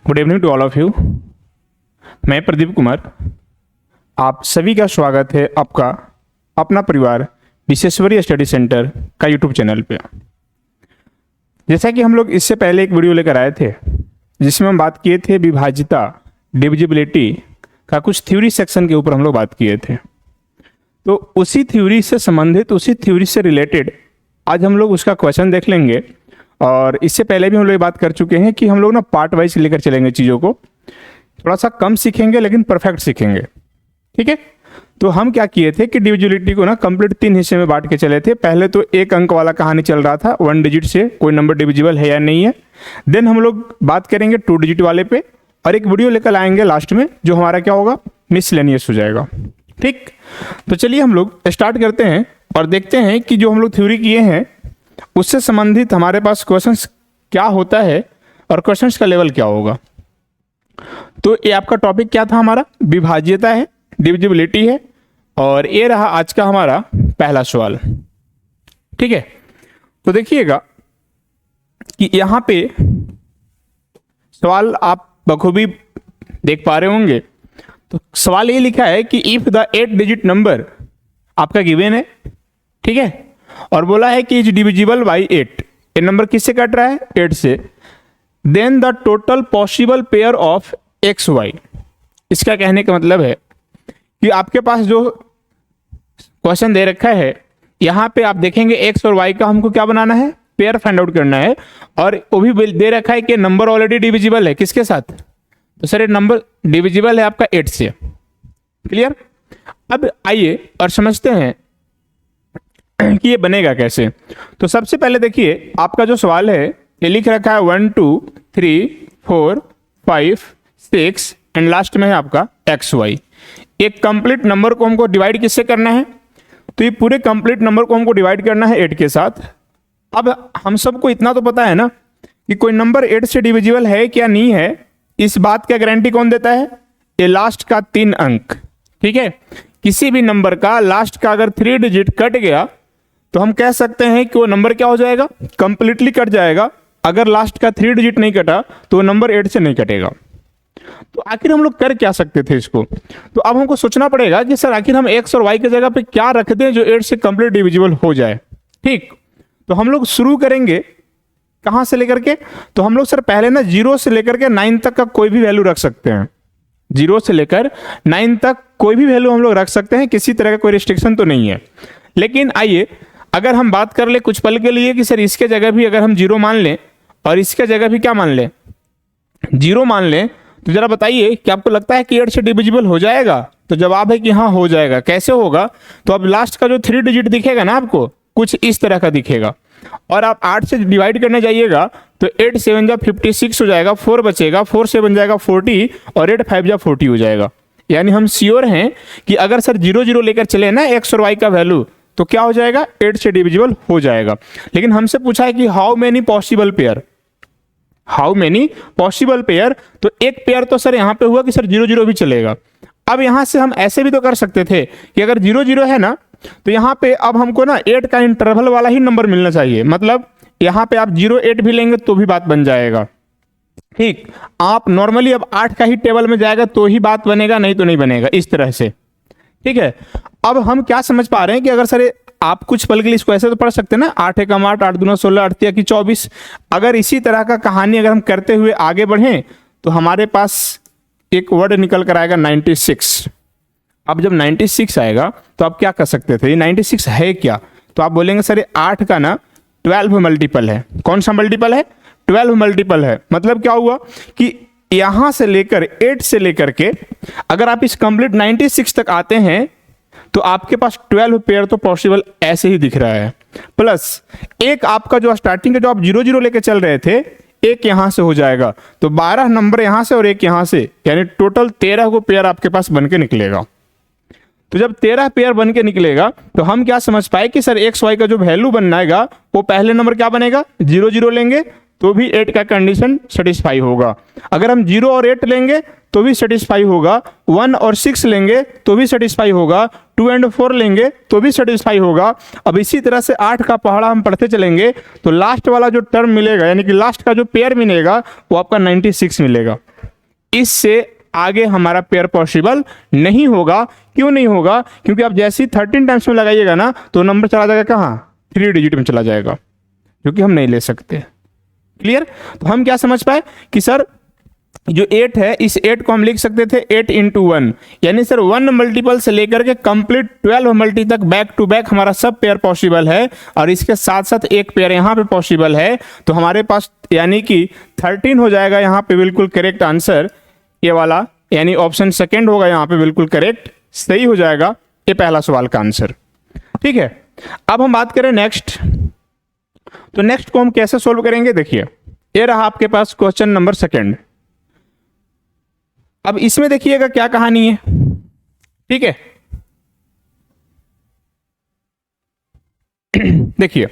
Good evening to all of you. मैं प्रदीप कुमार, आप सभी का स्वागत है आपका अपना परिवार विश्वेश्वरी स्टडी सेंटर का यूट्यूब चैनल पे। जैसा कि हम लोग इससे पहले एक वीडियो लेकर आए थे जिसमें हम बात किए थे विभाज्यता डिविजिबिलिटी का कुछ थ्योरी सेक्शन के ऊपर हम लोग बात किए थे। तो उसी थ्योरी से संबंधित, उसी थ्योरी से रिलेटेड आज हम लोग उसका क्वेश्चन देख लेंगे। और इससे पहले भी हम लोग बात कर चुके हैं कि हम लोग ना पार्ट वाइज लेकर चलेंगे चीज़ों को, थोड़ा सा कम सीखेंगे लेकिन परफेक्ट सीखेंगे। ठीक है, तो हम क्या किए थे कि डिविजिबिलिटी को ना कंप्लीट 3 हिस्से में बांट के चले थे। पहले तो 1 अंक वाला कहानी चल रहा था, 1 डिजिट से कोई नंबर डिविजिबल है या नहीं है। देन हम लोग बात करेंगे 2 डिजिट वाले पे, और एक वीडियो लेकर आएंगे लास्ट में जो हमारा क्या होगा, मिसलेनियस हो जाएगा। ठीक, तो चलिए हम लोग स्टार्ट करते हैं और देखते हैं कि जो हम लोग थ्योरी किए हैं उससे संबंधित हमारे पास क्वेश्चंस क्या होता है और क्वेश्चंस का लेवल क्या होगा। तो ये आपका टॉपिक क्या था, हमारा विभाज्यता है, डिविजिबिलिटी है, और ये रहा आज का हमारा पहला सवाल। ठीक है, तो देखिएगा कि यहाँ पे सवाल आप बखूबी देख पा रहे होंगे। तो सवाल ये लिखा है कि इफ द 8 डिजिट नंबर आपका गिवन है, ठीक है, और बोला है कि इज डिविजिबल बाई 8। ये नंबर किससे कट रहा है, 8 से। Then the total possible pair of X Y. इसका कहने का मतलब है कि आपके पास जो क्वेश्चन दे रखा है, यहाँ पे आप देखेंगे एक्स और वाई का हमको क्या बनाना है, पेयर फाइंड आउट करना है। और वो भी दे रखा है कि नंबर ऑलरेडी डिविजिबल है किसके साथ, तो सर ये नंबर डिविजिबल है आपका 8 से। क्लियर। अब आइए और समझते हैं कि ये बनेगा कैसे। तो सबसे पहले देखिए आपका जो सवाल है ये लिख रखा है 1 2 3 4 5 6 एंड लास्ट में है आपका एक्स वाई। एक कंप्लीट नंबर को हमको डिवाइड किससे करना है, तो ये पूरे कंप्लीट नंबर को हमको डिवाइड करना है 8 के साथ। अब हम सबको इतना तो पता है ना कि कोई नंबर 8 से डिविजिबल है क्या नहीं है, इस बात का गारंटी कौन देता है, ये लास्ट का 3 अंक। ठीक है, किसी भी नंबर का लास्ट का अगर 3 डिजिट कट गया तो हम कह सकते हैं कि वो नंबर क्या हो जाएगा, कंप्लीटली कट जाएगा। अगर लास्ट का 3 डिजिट नहीं कटा तो वो नंबर 8 से नहीं कटेगा। तो आखिर हम लोग कर क्या सकते थे इसको, तो अब हमको सोचना पड़ेगा कि सर आखिर हम एक्स और वाई की जगह पे क्या रख दें जो 8 से कंप्लीट डिविजिबल हो जाए। ठीक, तो हम लोग शुरू करेंगे कहाँ से लेकर के, तो हम लोग सर पहले ना 0 से लेकर के 9 तक का कोई भी वैल्यू रख सकते हैं। 0 से लेकर 9 तक कोई भी वैल्यू हम लोग रख सकते हैं, किसी तरह का कोई रिस्ट्रिक्शन तो नहीं है। लेकिन आइए अगर हम बात कर ले कुछ पल के लिए कि सर इसके जगह भी अगर हम 0 मान लें और इसके जगह भी क्या मान लें, 0 मान लें, तो जरा बताइए कि आपको लगता है कि 8 से डिविजिबल हो जाएगा। तो जवाब है कि हाँ हो जाएगा। कैसे होगा, तो अब लास्ट का जो 3 डिजिट दिखेगा ना आपको कुछ इस तरह का दिखेगा, और आप 8 से डिवाइड करने जाइएगा तो 8 7 जा 56 हो जाएगा, 4 बचेगा, 4 से बन जाएगा 40 और 8 5 जा 40 हो जाएगा। यानी हम श्योर हैं कि अगर सर 0 0 लेकर चले ना एक्स और वाई का वैल्यू तो क्या हो जाएगा, 8 से डिविजिबल हो जाएगा। लेकिन हमसे पूछा है कि how many possible pair, how many possible pair, तो एक पेयर तो सर यहाँ पे हुआ कि सर 0 0 भी चलेगा। अब यहाँ से हम ऐसे भी तो कर सकते थे कि अगर 0 0 है ना तो यहाँ पे अब हमको ना 8 का इंटरवल वाला ही नंबर मिलना चाहिए। मतलब यहाँ पे आप 0 8 भी लेंगे तो भी बात बन जाएगा। ठीक, आप नॉर्मली अब 8 का ही टेबल में जाएगा तो ही बात बनेगा, नहीं तो नहीं बनेगा, इस तरह से। ठीक है, अब हम क्या समझ पा रहे हैं कि अगर सर आप कुछ पल के लिए इसको ऐसे तो पढ़ सकते हैं ना, 8 1 8 8 2 16 8 3 24। अगर इसी तरह का कहानी अगर हम करते हुए आगे बढ़ें तो हमारे पास एक वर्ड निकल कर आएगा 96। अब जब 96 आएगा तो आप क्या कर सकते थे, ये 96 है क्या, तो आप बोलेंगे सर ये 8 का ना 12 मल्टीपल है। कौन सा मल्टीपल है, 12 मल्टीपल है। मतलब क्या हुआ कि यहां से लेकर 8 से लेकर के अगर आप इस कंप्लीट 96 तक आते हैं तो आपके पास 12 पेयर तो पॉसिबल ऐसे ही दिख रहा है। प्लस एक आपका जो स्टार्टिंग का जो आप 0 0 लेके चल रहे थे, एक यहां से हो जाएगा, तो 12 नंबर यहां से और एक यहां से, यानी टोटल 13 को पेयर आपके पास बन के निकलेगा। तो जब 13 पेयर बन के निकलेगा तो हम क्या समझ पाए कि सर एक्स वाई का जो वैल्यू बनाएगा वो पहले नंबर क्या बनेगा, 0 0 लेंगे तो भी 8 का कंडीशन सेटिस्फाई होगा। अगर हम 0 और 8 लेंगे तो भी सेटिस्फाई होगा, 1 और 6 लेंगे तो भी सेटिस्फाई होगा, 2 और 4 लेंगे तो भी सेटिस्फाई होगा। अब इसी तरह से 8 का पहाड़ा हम पढ़ते चलेंगे तो लास्ट वाला जो टर्म मिलेगा, यानी कि लास्ट का जो पेयर मिलेगा वो आपका 96 मिलेगा। इससे आगे हमारा पेयर पॉसिबल नहीं होगा। क्यों नहीं होगा? क्योंकि आप जैसे ही 13 टाइम्स में लगाइएगा ना तो नंबर चला जाएगा कहाँ? 3 डिजिट में चला जाएगा, जो कि हम नहीं ले सकते। क्लियर? तो हम क्या समझ पाए कि सर जो 8 है, इस 8 को हम लिख सकते थे 8 × 1, यानी सर 1 मल्टीपल से लेकर के कंप्लीट 12 मल्टी तक बैक टू बैक हमारा सब पेयर पॉसिबल है, और इसके साथ साथ एक पेयर यहाँ पे पॉसिबल है। तो हमारे पास यानी कि 13 हो जाएगा यहाँ पे बिल्कुल करेक्ट आंसर, ये वाला, यानी ऑप्शन सेकेंड होगा यहाँ पे बिल्कुल करेक्ट, सही हो जाएगा ये पहला सवाल का आंसर। ठीक है, अब हम बात करें नेक्स्ट। तो नेक्स्ट को हम कैसे सोल्व करेंगे? देखिए, ये रहा आपके पास क्वेश्चन नंबर सेकेंड। अब इसमें देखिएगा क्या कहानी है। ठीक है, देखिए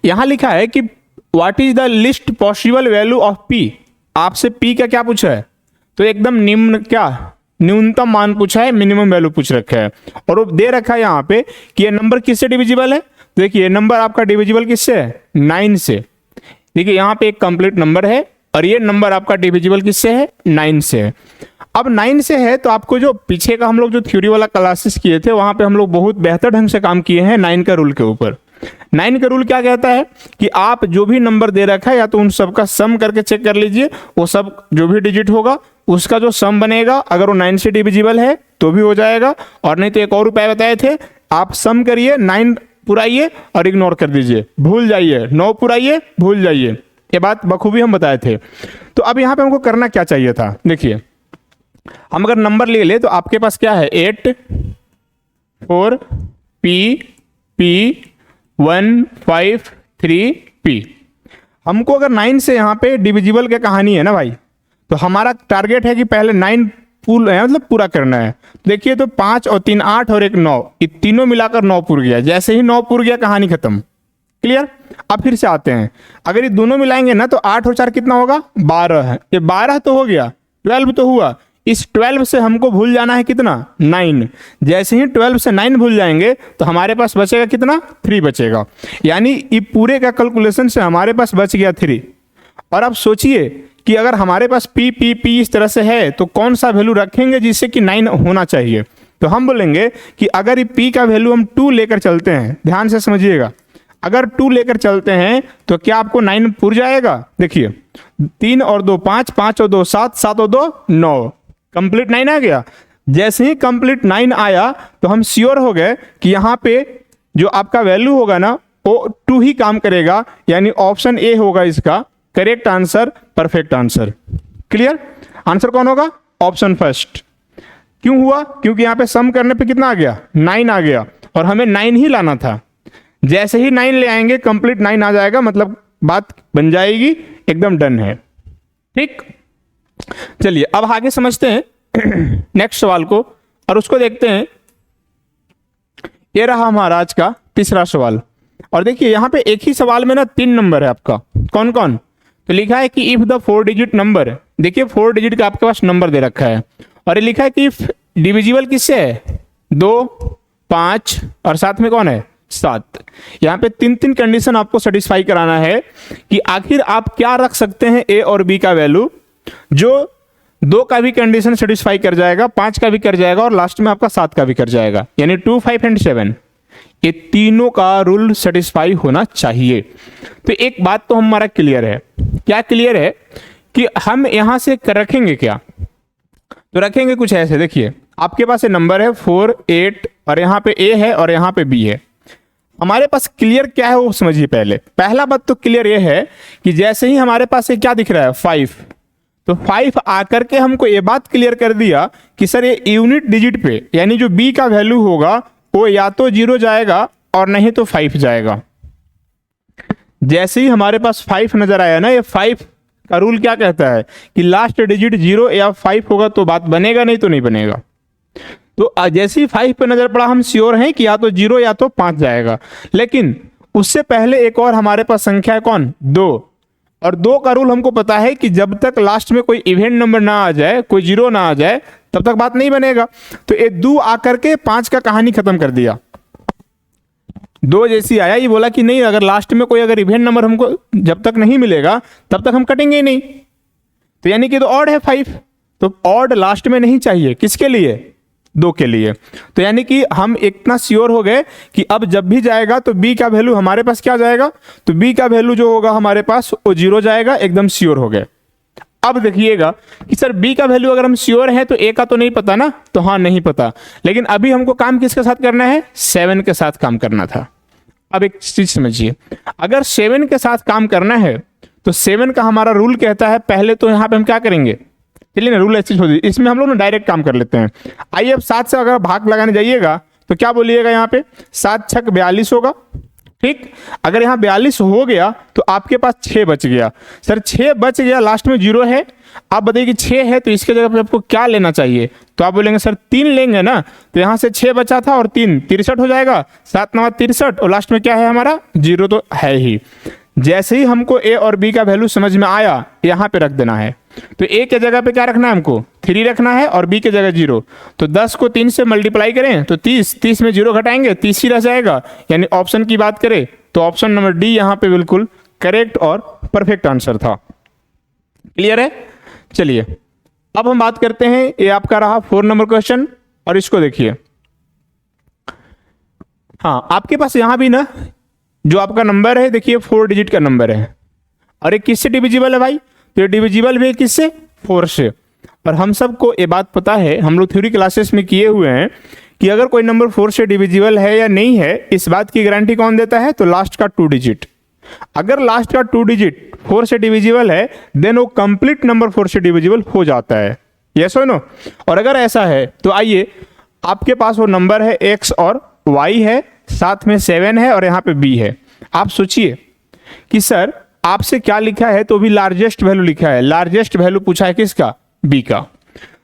यहां लिखा है कि what is the list possible value of P. आपसे पी का क्या पूछा है? तो एकदम निम्न, क्या न्यूनतम मान पूछा है, मिनिमम वैल्यू पूछ रखा है, और वो दे रखा है यहाँ पे कि ये नंबर किससे डिविजिबल है। देखिए नंबर आपका डिविजिबल किससे है? 9 से। देखिए यहाँ पे एक कंप्लीट नंबर है, और ये नंबर आपका डिविजिबल किससे है? 9 से है। अब 9 से है तो आपको जो पीछे का हम लोग जो थ्योरी वाला क्लासेस किए थे वहां पे हम लोग बहुत बेहतर ढंग से काम किए हैं 9 का रूल के ऊपर। 9 का रूल क्या कहता है कि आप जो भी नंबर दे रखा है या तो उन सबका सम करके चेक कर लीजिए, वो सब जो भी डिजिट होगा उसका जो सम बनेगा अगर वो 9 से डिविजिबल है तो भी हो जाएगा, और नहीं तो एक और उपाय बताए थे, आप सम करिए, 9 पुराइए और इग्नोर कर दीजिए, भूल जाइए, 9 पुराइए, भूल जाइए। ये बात बखूबी हम बताए थे। तो अब यहाँ पे हमको करना क्या चाहिए था? देखिए हम अगर नंबर ले ले तो आपके पास क्या है? 8 4 P P 1 5 3 P। हमको अगर 9 से यहाँ पे डिविजिबल की कहानी है ना भाई, तो हमारा टारगेट है कि पहले 9 मतलब पूरा करना है। देखिए तो 5 और 3 8 और 1 9, ये तीनों मिलाकर 9 पूर गया। जैसे ही 9 पूर गया कहानी खत्म। क्लियर? अब फिर से आते हैं, अगर ये दोनों मिलाएंगे ना तो 8 और 4 कितना होगा? 12 है। ये 12 तो हो गया, 12 तो हुआ। इस 12 से हमको भूल जाना है कितना? 9। जैसे ही 12 से 9 भूल जाएंगे तो हमारे पास बचेगा कितना? 3 बचेगा। यानी ये पूरे का कैलकुलेशन से हमारे पास बच गया 3। और अब सोचिए कि अगर हमारे पास पी पी पी इस तरह से है तो कौन सा वैल्यू रखेंगे जिससे कि 9 होना चाहिए? तो हम बोलेंगे कि अगर ये पी का वैल्यू हम 2 लेकर चलते हैं, ध्यान से समझिएगा, अगर 2 लेकर चलते हैं तो क्या आपको 9 पूर जाएगा? देखिए 3 और 2 5, 5 और 2 7, 7 और 2 9, कंप्लीट 9 आ गया। जैसे ही कंप्लीट 9 आया तो हम श्योर हो गए कि यहाँ पे जो आपका वैल्यू होगा ना वो 2 ही काम करेगा, यानी ऑप्शन ए होगा इसका correct answer, perfect answer. Clear? Answer कौन होगा? Option first. क्यों हुआ? क्योंकि यहाँ पे सम करने पे कितना आ गया? 9 आ गया, और हमें 9 ही लाना था। जैसे ही 9 ले आएंगे कंप्लीट 9 आ जाएगा, मतलब बात बन जाएगी, एकदम डन है। ठीक, चलिए अब आगे समझते हैं नेक्स्ट सवाल को, और उसको देखते हैं। ये रहा हमारा आज का तीसरा सवाल, और देखिए यहाँ पे एक ही सवाल में ना 3 नंबर है आपका। कौन कौन? तो लिखा है कि इफ द 4 डिजिट नंबर, देखिए 4 डिजिट का आपके पास नंबर दे रखा है, और ये लिखा है कि इफ डिविजिबल किससे है? 2 5 और साथ में कौन है? 7। यहाँ पे 3 कंडीशन आपको सेटिस्फाई कराना है कि आखिर आप क्या रख सकते हैं ए और बी का वैल्यू, जो 2 का भी कंडीशन सेटिस्फाई कर जाएगा, 5 का भी कर जाएगा, और लास्ट में आपका 7 का भी कर जाएगा, यानी 2 5 एंड 7। ये तीनों का रूल सेटिस्फाई होना चाहिए। तो एक बात तो हमारा क्लियर है। क्या क्लियर है? कि हम यहां से रखेंगे क्या? तो रखेंगे कुछ ऐसे, देखिए आपके पास ये नंबर है 4 8, और यहाँ पे ए है और यहाँ पे बी है। हमारे पास क्लियर क्या है वो समझिए। पहला बात तो क्लियर ये है कि जैसे ही हमारे पास ये क्या दिख रहा है? 5, तो 5 आकर के हमको ये बात क्लियर कर दिया कि सर ये यूनिट डिजिट पे, यानी जो बी का वैल्यू होगा वो या तो 0 जाएगा और नहीं तो 5 जाएगा। जैसे ही हमारे पास 5 नजर आया ना, ये 5 का रूल क्या कहता है कि लास्ट डिजिट 0 या 5 होगा तो बात बनेगा, नहीं तो नहीं बनेगा। तो जैसे ही 5 पे नजर पड़ा हम श्योर हैं कि या तो 0 या तो 5 जाएगा। लेकिन उससे पहले एक और हमारे पास संख्या है, कौन? 2। और 2 का रूल हमको पता है कि जब तक लास्ट में कोई इवेंट नंबर ना आ जाए, कोई 0 ना आ जाए, तब तक बात नहीं बनेगा। तो ये 2 आकर के 5 का कहानी खत्म कर दिया। 2 जैसी आया, ये बोला कि नहीं, अगर लास्ट में कोई अगर इवेंट नंबर हमको जब तक नहीं मिलेगा तब तक हम कटेंगे ही नहीं। तो यानी कि तो ऑड है 5, तो ऑड लास्ट में नहीं चाहिए, किसके लिए? 2 के लिए। तो यानी कि हम इतना श्योर हो गए कि अब जब भी जाएगा तो बी का वैल्यू हमारे पास क्या जाएगा, तो बी का वैल्यू जो होगा हमारे पास वो 0 जाएगा, एकदम श्योर हो गए। अब देखिएगा कि सर बी का वैल्यू अगर हम श्योर हैं तो ए का तो नहीं पता ना, तो हाँ नहीं पता, लेकिन अभी हमको काम किसके साथ करना है? 7 के साथ काम करना था। अब एक चीज समझिए, अगर 7 के साथ काम करना है तो 7 का हमारा रूल कहता है, पहले तो यहाँ पे हम क्या करेंगे, चलिए ना रूल ऐसे छोड़ दीजिए, इसमें हम लोग ना डायरेक्ट काम कर लेते हैं। आइए अब 7 से अगर भाग लगाने जाइएगा तो क्या बोलिएगा यहाँ पे, 7 छक 42 होगा, ठीक। अगर यहाँ 42 हो गया तो आपके पास 6 बच गया। सर 6 बच गया, लास्ट में 0 है, आप बताइए कि 6 है तो इसके जगह पे आपको क्या लेना चाहिए, तो आप बोलेंगे सर 3 लेंगे ना, तो यहाँ से 6 बचा था और 3 63 हो जाएगा, 7 9 63 और लास्ट में क्या है हमारा 0 तो है ही। जैसे ही हमको ए और बी का वैल्यू समझ में आया, यहाँ पे रख देना है। तो ए के जगह पे क्या रखना है हमको, 3 रखना है और बी के जगह 0। तो 10 को 3 से मल्टीप्लाई करें तो 30, 30 में 0 घटाएंगे 30 ही रह जाएगा। यानी ऑप्शन की बात करें तो ऑप्शन नंबर डी यहाँ पे बिल्कुल करेक्ट और परफेक्ट आंसर था। क्लियर है? चलिए अब हम बात करते हैं, ये आपका रहा 4 नंबर क्वेश्चन, और इसको देखिए। हाँ, आपके पास यहाँ भी ना जो आपका नंबर है देखिए 4 डिजिट का नंबर है, और ये किससे डिविजिबल है भाई, तो ये डिविजिबल भी है किससे, 4 से। और हम सबको ये बात पता है, हम लोग थ्योरी क्लासेस में किए हुए हैं कि अगर कोई नंबर 4 से डिविजिबल है या नहीं है, इस बात की गारंटी कौन देता है, तो लास्ट का 2 डिजिट। अगर लास्ट का 2 डिजिट 4 से डिविजिबल है देन वो कंप्लीट नंबर 4 से डिविजिबल हो जाता है, यस और नो। और अगर ऐसा है तो आइए, आपके पास वो नंबर है x और y है, साथ में 7 है और यहाँ पे b है। आप सोचिए कि सर आपसे क्या लिखा है, तो भी लार्जेस्ट वैल्यू लिखा है, लार्जेस्ट वैल्यू पूछा है किसका, b का।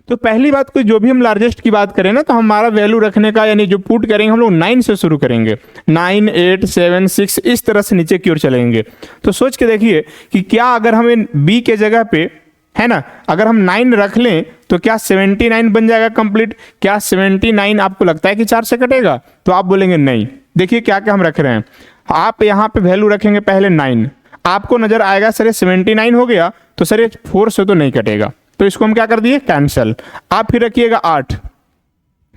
तो पहली बात को जो भी हम लार्जेस्ट की बात करें ना, तो हमारा वैल्यू रखने का यानी जो पुट करेंगे हम लोग 9 से शुरू करेंगे, 9 8 7 6 इस तरह से नीचे की ओर चलेंगे। तो सोच के देखिए कि क्या अगर हमें b के जगह पे है ना, अगर हम 9 रख लें तो क्या 79 बन जाएगा कंप्लीट? क्या 79 आपको लगता है कि 4 से कटेगा? तो आप बोलेंगे नहीं। देखिए क्या क्या हम रख रहे हैं, आप यहाँ पे वैल्यू रखेंगे पहले 9, आपको नजर आएगा सर ये 79 हो गया, तो सर ये 4 से तो नहीं कटेगा, तो इसको हम क्या कर दिए, कैंसल। आप फिर रखिएगा 8,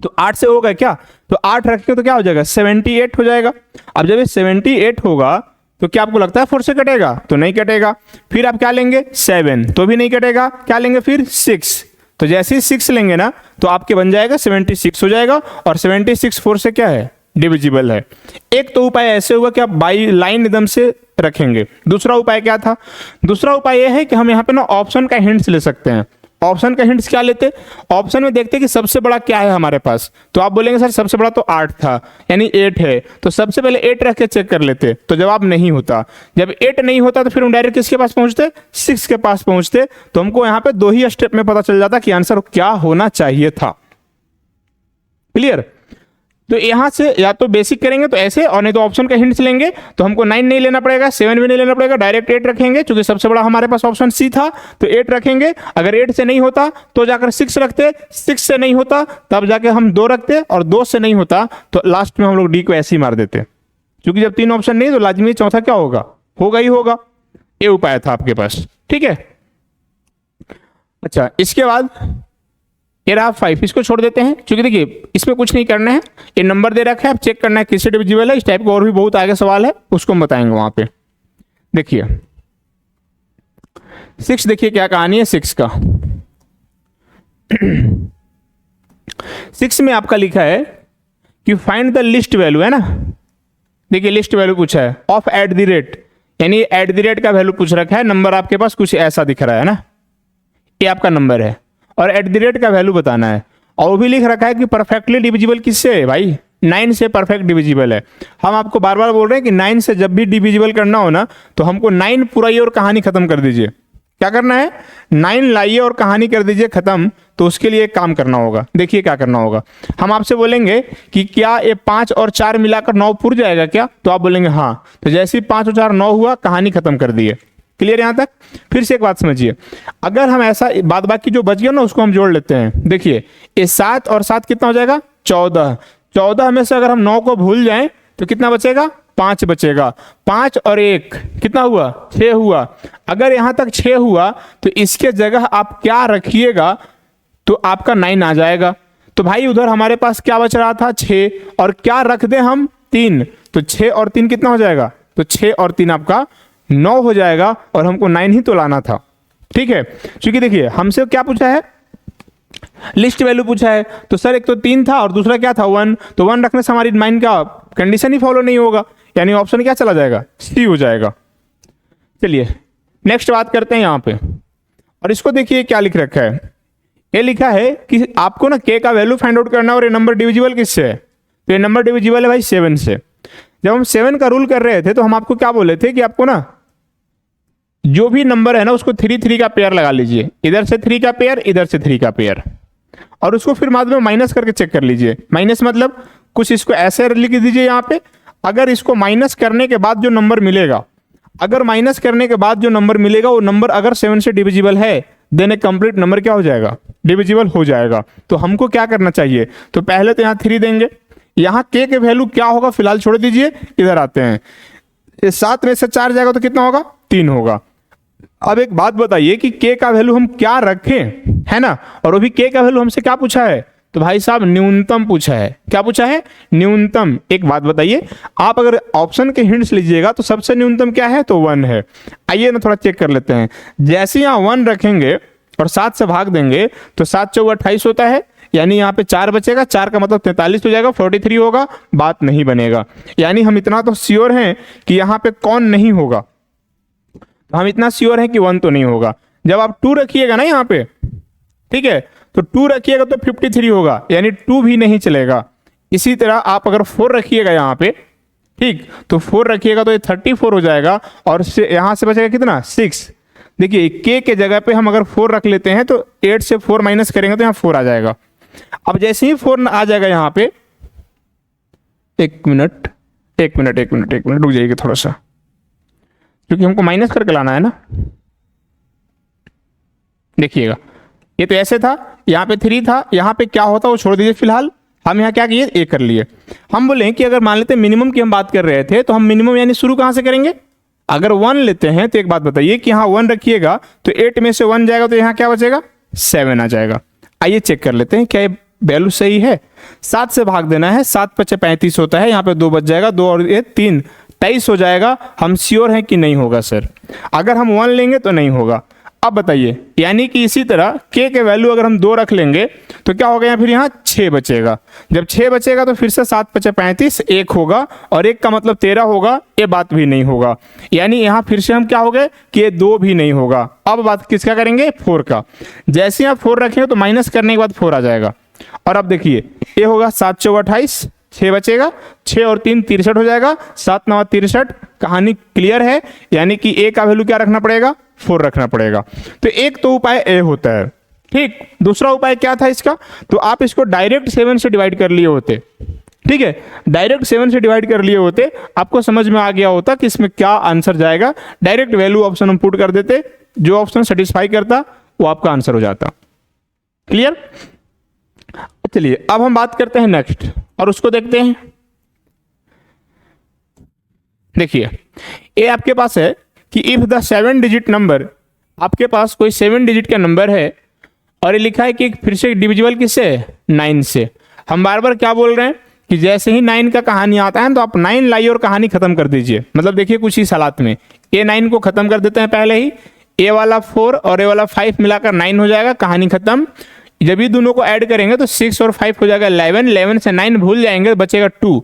तो 8 से होगा क्या, तो 8 रखेंगे तो क्या हो जाएगा, 78 हो जाएगा। अब जब ये 78 होगा तो क्या आपको लगता है 4 से कटेगा? तो नहीं कटेगा। फिर आप क्या लेंगे, 7, तो भी नहीं कटेगा। क्या लेंगे फिर 6, तो जैसे ही 6 लेंगे ना तो आपके बन जाएगा 76 हो जाएगा, और 76 4 से क्या है, डिविजिबल है। एक तो उपाय ऐसे हुआ कि आप बाई लाइन एकदम से रखेंगे। दूसरा उपाय क्या था, दूसरा उपाय यह है कि हम यहाँ पे ना ऑप्शन का हिंट्स ले सकते हैं। ऑप्शन का हिंट्स क्या लेते, ऑप्शन में देखते कि सबसे बड़ा क्या है हमारे पास, तो आप बोलेंगे सर सबसे बड़ा तो 8 था, यानी 8 है, तो सबसे पहले 8 रख के चेक कर लेते, तो जवाब नहीं होता। जब 8 नहीं होता तो फिर हम डायरेक्ट किसके पास पहुंचते, 6 के पास पहुंचते, तो हमको यहाँ पे 2 ही स्टेप में पता चल जाता कि आंसर क्या होना चाहिए था। क्लियर? तो यहां से या तो बेसिक करेंगे तो ऐसे, और नहीं तो ऑप्शन का हिंट्स लेंगे, तो हमको 9 नहीं लेना पड़ेगा, 7 भी नहीं लेना पड़ेगा, डायरेक्ट 8 रखेंगे, क्योंकि सबसे बड़ा हमारे पास ऑप्शन सी था, तो 8 रखेंगे। अगर 8 से नहीं होता तो जाकर 6 रखते, 6 से नहीं होता तब जाके हम 2 रखते, और 2 से नहीं होता तो लास्ट में हम लोग डी को ऐसे ही मार देते, क्योंकि जब 3 ऑप्शन नहीं तो लाजमी चौथा क्या होगा, होगा ही होगा। ये उपाय था आपके पास, ठीक है। अच्छा, इसके बाद ये रहा 5, इसको छोड़ देते हैं, क्योंकि देखिए इसमें कुछ नहीं करना है, ये नंबर दे रखा है, आप चेक करना है किससे डिविजिबल है। इस टाइप का और भी बहुत आगे सवाल है, उसको हम बताएंगे वहां पे। देखिए 6, देखिए क्या कहानी है 6 का। 6 में आपका लिखा है कि फाइंड द लिस्ट वैल्यू, है ना। देखिए लिस्ट वैल्यू पूछा है ऑफ एट द रेट, यानी एट द रेट का वैल्यू पूछ रखा है। नंबर आपके पास कुछ ऐसा दिख रहा है ना, ये आपका नंबर है, और एट द रेट का वैल्यू बताना है। और वो भी लिख रखा है कि परफेक्टली डिविजिबल किससे है भाई, 9 से परफेक्ट डिविजिबल है। हम आपको बार बार बोल रहे हैं कि 9 से जब भी डिविजिबल करना हो ना, तो हमको 9 पुराइए और कहानी खत्म कर दीजिए। क्या करना है, 9 लाइए और कहानी कर दीजिए खत्म। तो उसके लिए एक काम करना होगा, देखिए क्या करना होगा। हम आपसे बोलेंगे कि क्या ये 5 और 4 मिलाकर 9 पुर जाएगा क्या, तो आप बोलेंगे हाँ। तो जैसे ही 5 और 4 9 हुआ, कहानी खत्म कर दिए। क्लियर यहां तक? फिर से एक बात समझिए, अगर हम ऐसा बाद बाकी जो बच गया ना उसको हम जोड़ लेते हैं। देखिए ये 7 और 7 कितना हो जाएगा, 14। 14 में से अगर हम 9 को भूल जाएं तो कितना बचेगा, 5 बचेगा। 5 और 1 कितना हुआ, 6 हुआ। अगर यहां तक 6 हुआ तो इसके जगह आप क्या रखिएगा, तो आपका 9 आ जाएगा। तो भाई उधर हमारे पास क्या बच रहा था 6, और क्या रख दें हम 3, तो 6 और 3 कितना हो जाएगा, तो 6 और 3 आपका 9 हो जाएगा, और हमको 9 ही तो लाना था। ठीक है, क्योंकि देखिए हमसे क्या पूछा है, लिस्ट वैल्यू पूछा है, तो सर एक तो 3 था और दूसरा क्या था 1, तो 1 रखने से हमारी माइंड का कंडीशन ही फॉलो नहीं होगा, यानी ऑप्शन क्या चला जाएगा, सी हो जाएगा। चलिए नेक्स्ट बात करते हैं यहाँ पे, और इसको देखिए क्या लिख रखा है, ये लिखा है कि आपको ना के का वैल्यू फाइंड आउट करना, और ये नंबर डिविजिबल किससे है, तो ये नंबर डिविजिबल है भाई 7 से। जब हम 7 का रूल कर रहे थे तो हम आपको क्या बोले थे कि आपको ना जो भी नंबर है ना उसको 3 3 का पेयर लगा लीजिए, इधर से 3 का पेयर, इधर से 3 का पेयर, और उसको फिर बाद में माइनस करके चेक कर लीजिए। माइनस मतलब कुछ इसको ऐसे लिख दीजिए यहाँ पे, अगर इसको माइनस करने के बाद जो नंबर मिलेगा, अगर माइनस करने के बाद जो नंबर मिलेगा वो नंबर अगर 7 से डिविजिबल है, देन एक कंप्लीट नंबर क्या हो जाएगा, डिविजिबल हो जाएगा। तो हमको क्या करना चाहिए, तो पहले तो यहाँ 3 देंगे, यहाँ के वैल्यू क्या होगा फिलहाल छोड़ दीजिए, इधर आते हैं, 7 में से 4 जाएगा तो कितना होगा, 3 होगा। अब एक बात बताइए कि के का वैल्यू हम क्या रखें, है ना, और वो भी के का वैल्यू हमसे क्या पूछा है, तो भाई साहब न्यूनतम पूछा है। क्या पूछा है, न्यूनतम। एक बात बताइए, आप अगर ऑप्शन के हिंट्स लीजिएगा तो सबसे न्यूनतम क्या है, तो 1 है। आइए ना थोड़ा चेक कर लेते हैं, जैसे यहाँ 1 रखेंगे और 7 से भाग देंगे तो 7 चौक 28 होता है, यानी यहाँ पे 4 बचेगा, 4 का मतलब 43 हो जाएगा, 43 होगा, बात नहीं बनेगा। यानी हम इतना तो श्योर हैं कि यहाँ पे कौन नहीं होगा, हम इतना श्योर हैं कि 1 तो नहीं होगा। जब आप 2 रखिएगा ना यहाँ पे, ठीक है, तो 2 रखिएगा तो 53 होगा, यानी 2 भी नहीं चलेगा। इसी तरह आप अगर 4 रखिएगा यहाँ पे, ठीक, तो 4 रखिएगा तो ये 34 हो जाएगा, और यहाँ से बचेगा कितना, 6। देखिए के जगह पे हम अगर 4 रख लेते हैं तो 8 से 4 माइनस करेंगे तो यहाँ 4 आ जाएगा। अब जैसे ही 4 आ जाएगा यहाँ पे, एक मिनट रुक जाइएगा थोड़ा सा, क्योंकि हमको माइनस करके लाना है ना। देखिएगा ये तो ऐसे था, यहाँ पे 3 था, यहाँ पे क्या होता वो छोड़ दीजिए फिलहाल, हम यहाँ क्या किए, ए कर लिए। हम बोले कि अगर मान लेते मिनिमम की हम बात कर रहे थे, तो हम मिनिमम यानी शुरू कहाँ से करेंगे, अगर 1 लेते हैं तो एक बात बताइए कि यहाँ 1 रखिएगा तो 8 में से 1 जाएगा तो यहाँ क्या बचेगा, 7 आ जाएगा। आइए चेक कर लेते हैं क्या ये वैल्यू सही है। 7 से भाग देना है, 7 × 5 = 35 होता है, यहाँ पे 2 बच जाएगा, 2 और 3 23 हो जाएगा। हम श्योर हैं कि नहीं होगा सर, अगर हम 1 लेंगे तो नहीं होगा। अब बताइए, यानी कि इसी तरह के वैल्यू अगर हम 2 रख लेंगे तो क्या होगा, फिर यहाँ 6 बचेगा। जब 6 बचेगा तो फिर से 7 × 5 = 35, 1 होगा, और 1 का मतलब 13 होगा, ये बात भी नहीं होगा। यानी यहाँ फिर से हम क्या हो गए कि ये 2 भी नहीं होगा। अब बात किसका करेंगे, 4 का। जैसे यहाँ 4 रखेंगे तो माइनस करने के बाद 4 आ जाएगा, और अब देखिए ये होगा 7 चौक 28, 6 बचेगा, 6 और 3 63 हो जाएगा, 7 9 63। कहानी क्लियर है, यानी कि ए का वैल्यू क्या रखना पड़ेगा, 4 रखना पड़ेगा। तो एक तो उपाय ए होता है, ठीक। दूसरा उपाय क्या था इसका, तो आप इसको डायरेक्ट 7 से डिवाइड कर लिए होते, ठीक है, डायरेक्ट 7 से डिवाइड कर लिए होते, आपको समझ में आ गया होता कि इसमें क्या आंसर जाएगा। डायरेक्ट वैल्यू ऑप्शन हम पुट कर देते, जो ऑप्शन सेटिस्फाई करता वो आपका आंसर हो जाता। क्लियर। चलिए अब हम बात करते हैं नेक्स्ट, और उसको देखते हैं। देखिए ये आपके पास है कि इफ द 7 डिजिट नंबर, आपके पास कोई 7 डिजिट का नंबर है, और ये लिखा है कि फिर से डिविजिबल किससे है, 9 से। हम बार बार क्या बोल रहे हैं कि जैसे ही 9 का कहानी आता है तो आप 9 लाइए और कहानी खत्म कर दीजिए। मतलब देखिए कुछ ही हालात में ए 9 को खत्म कर देते हैं पहले ही, ए वाला 4 और ए वाला 5 मिलाकर 9 हो जाएगा, कहानी खत्म। जब ये दोनों को ऐड करेंगे तो 6 और 5 हो जाएगा 11, 11 से 9 भूल जाएंगे, बचेगा 2,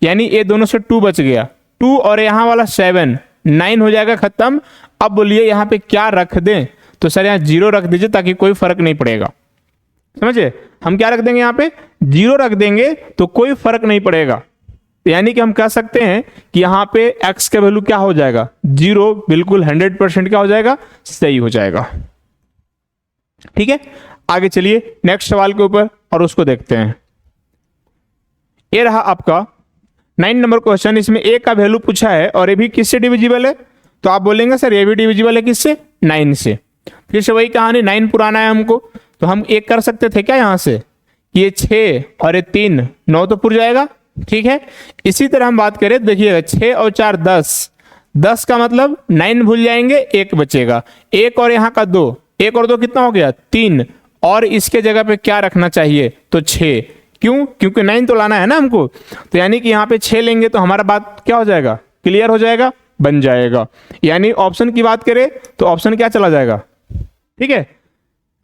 यानी ये दोनों से 2 बच गया, 2 और यहाँ वाला 7, 9 हो जाएगा खत्म। अब बोलिए यहाँ पे क्या रख दें, तो सर यहाँ 0 रख दीजिए ताकि कोई फर्क नहीं पड़ेगा। समझे, हम क्या रख देंगे, यहाँ पे 0 रख देंगे तो कोई फर्क नहीं पड़ेगा। यानी कि हम कह सकते हैं कि यहाँ पे x का वैल्यू क्या हो जाएगा, 0, बिल्कुल 100% क्या हो जाएगा, सही हो जाएगा। ठीक है, आगे चलिए नेक्स्ट सवाल के ऊपर और उसको देखते हैं। ये रहा आपका 9 नंबर क्वेश्चन, इसमें a का वैल्यू पूछा है और ये भी किससे डिविजिबल है, तो आप बोलेंगे सर ये भी डिविजिबल है किससे, 9 से। फिर से वही कहानी, 9 पुराना है हमको, तो हम एक कर सकते थे क्या यहाँ से, ये 6 और ये 3, 9 तो पुर जाएगा। ठीक है, इसी तरह हम बात करें, देखिएगा 6 और 4 10, 10 का मतलब 9 भूल जाएंगे, 1 बचेगा, 1 और यहाँ का 2, 1 और 2 कितना हो गया, 3, और इसके जगह पे क्या रखना चाहिए, तो 6। क्यों? क्योंकि 9 तो लाना है ना हमको, तो यानी कि यहाँ पे 6 लेंगे तो हमारा बात क्या हो जाएगा, क्लियर हो जाएगा, बन जाएगा। यानी ऑप्शन की बात करें तो ऑप्शन क्या चला जाएगा, ठीक है,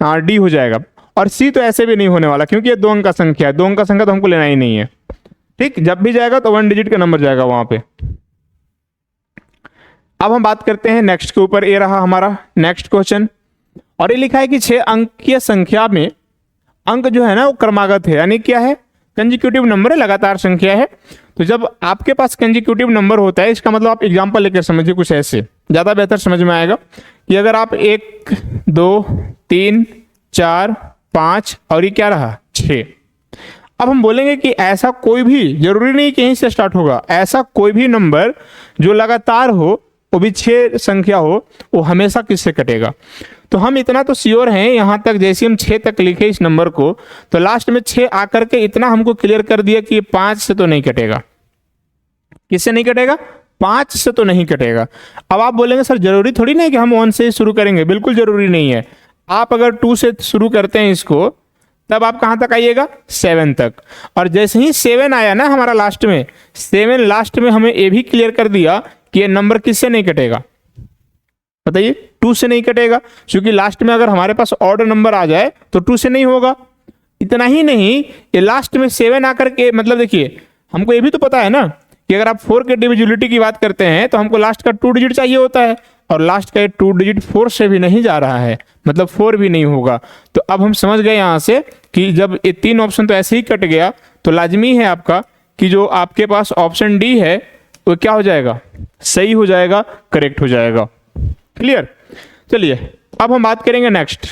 हाँ डी हो जाएगा। और सी तो ऐसे भी नहीं होने वाला क्योंकि ये 2 अंक का संख्या है, 2 अंक का संख्या तो हमको लेना ही नहीं है, ठीक। जब भी जाएगा तो 1 डिजिट का नंबर जाएगा वहां पे। अब हम बात करते हैं नेक्स्ट के ऊपर। ये रहा हमारा नेक्स्ट क्वेश्चन, और ये लिखा है कि 6 अंकीय संख्या में अंक जो है ना वो क्रमागत है, यानी क्या है, कंजिक्यूटिव नंबर है, लगातार संख्या है। तो जब आपके पास कंजिक्यूटिव नंबर होता है, इसका मतलब आप एग्जांपल लेकर समझिए कुछ ऐसे, ज़्यादा बेहतर समझ में आएगा कि अगर आप 1 2 3 4 5 और ये क्या रहा 6। अब हम बोलेंगे कि ऐसा कोई भी, जरूरी नहीं कि यहीं से स्टार्ट होगा, ऐसा कोई भी नंबर जो लगातार हो, वो भी 6 संख्या हो, वो हमेशा किससे कटेगा। तो हम इतना तो श्योर हैं, यहाँ तक जैसे हम 6 तक लिखे इस नंबर को, तो लास्ट में 6 आकर के इतना हमको क्लियर कर दिया कि ये 5 से तो नहीं कटेगा। किससे नहीं कटेगा, 5 से तो नहीं कटेगा। अब आप बोलेंगे सर जरूरी थोड़ी नहीं कि हम 1 से शुरू करेंगे, बिल्कुल जरूरी नहीं है। आप अगर 2 से शुरू करते हैं इसको, तब आप कहाँ तक आइएगा, 7 तक। और जैसे ही 7 आया ना हमारा लास्ट में, 7 लास्ट में हमें ये भी क्लियर कर दिया कि ये नंबर किससे नहीं कटेगा, बताइए, 2 से नहीं कटेगा, क्योंकि लास्ट में अगर हमारे पास ऑड नंबर आ जाए तो 2 से नहीं होगा। इतना ही नहीं, ये लास्ट में 7 आकर के, मतलब देखिए हमको ये भी तो पता है ना कि अगर आप 4 के डिविजिबिलिटी की बात करते हैं तो हमको लास्ट का 2 डिजिट चाहिए होता है, और लास्ट का 2 डिजिट 4 से भी नहीं जा रहा है, मतलब 4 भी नहीं होगा। तो अब हम समझ गए यहाँ से कि जब ये 3 ऑप्शन तो ऐसे ही कट गया, तो लाजमी है आपका कि जो आपके पास ऑप्शन डी है वो क्या हो जाएगा, सही हो जाएगा, करेक्ट हो जाएगा। क्लियर। चलिए अब हम बात करेंगे नेक्स्ट।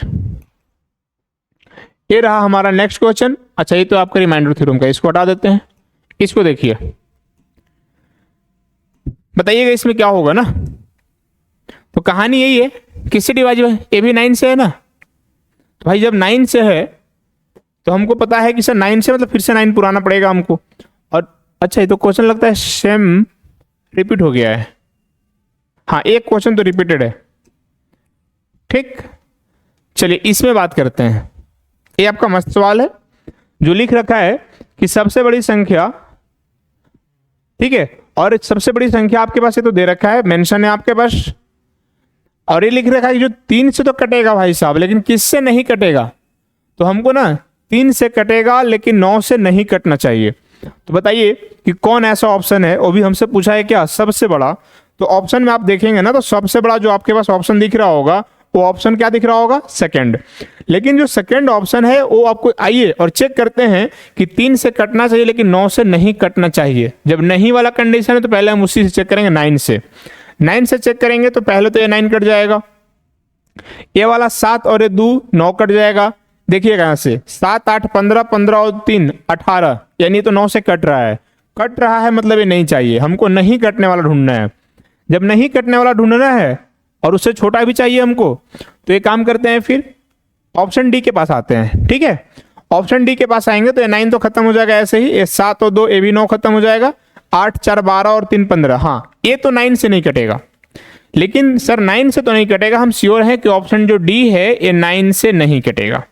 ये रहा हमारा नेक्स्ट क्वेश्चन। अच्छा ये तो आपका रिमाइंडर थ्योरम का, इसको हटा देते हैं। इसको देखिए, बताइएगा इसमें क्या होगा ना। तो कहानी यही है, किससे डिवाइड है, ये भी 9 से है ना। तो भाई जब 9 से है तो हमको पता है कि सर 9 से मतलब फिर से 9 पुराना पड़ेगा हमको। और अच्छा ये तो क्वेश्चन लगता है सेम रिपीट हो गया है। हाँ एक क्वेश्चन तो रिपीटेड है, ठीक। चलिए इसमें बात करते हैं। ये आपका मस्त सवाल है जो लिख रखा है कि सबसे बड़ी संख्या, ठीक है, और सबसे बड़ी संख्या आपके पास ये तो दे रखा है, मेंशन है आपके पास, और ये लिख रखा है कि जो 3 से तो कटेगा भाई साहब, लेकिन किससे नहीं कटेगा। तो हमको ना 3 से कटेगा लेकिन 9 से नहीं कटना चाहिए। तो बताइए कि कौन ऐसा ऑप्शन है, वो भी हमसे पूछा है क्या, सबसे बड़ा। तो ऑप्शन में आप देखेंगे ना तो सबसे बड़ा जो आपके पास ऑप्शन दिख रहा होगा वो ऑप्शन क्या दिख रहा होगा, सेकंड। लेकिन जो सेकंड ऑप्शन है वो आपको, आइए और चेक करते हैं कि 3 से कटना चाहिए लेकिन 9 से नहीं कटना चाहिए। जब नहीं वाला कंडीशन है तो पहले हम उसी से चेक करेंगे, 9 से। 9 से चेक करेंगे तो पहले तो ये 9 कट जाएगा, ये वाला 7 और ये 2 9 कट जाएगा। देखिएगा यहाँ से 7 8 15, 15 और 3 18, यानी तो 9 से कट रहा है। कट रहा है मतलब ये नहीं चाहिए, हमको नहीं कटने वाला ढूंढना है। जब नहीं कटने वाला ढूंढना है और उससे छोटा भी चाहिए हमको, तो ये काम करते हैं, फिर ऑप्शन डी के पास आते हैं, ठीक है। ऑप्शन डी के पास आएंगे तो ये 9 तो खत्म हो जाएगा ऐसे ही, ये 7 और 2 ये भी 9 खत्म हो जाएगा, 8 4 12 और 3 15। हाँ ये तो 9 से नहीं कटेगा, लेकिन सर 9 से तो नहीं कटेगा, हम श्योर हैं कि ऑप्शन जो डी है ये 9 से नहीं कटेगा।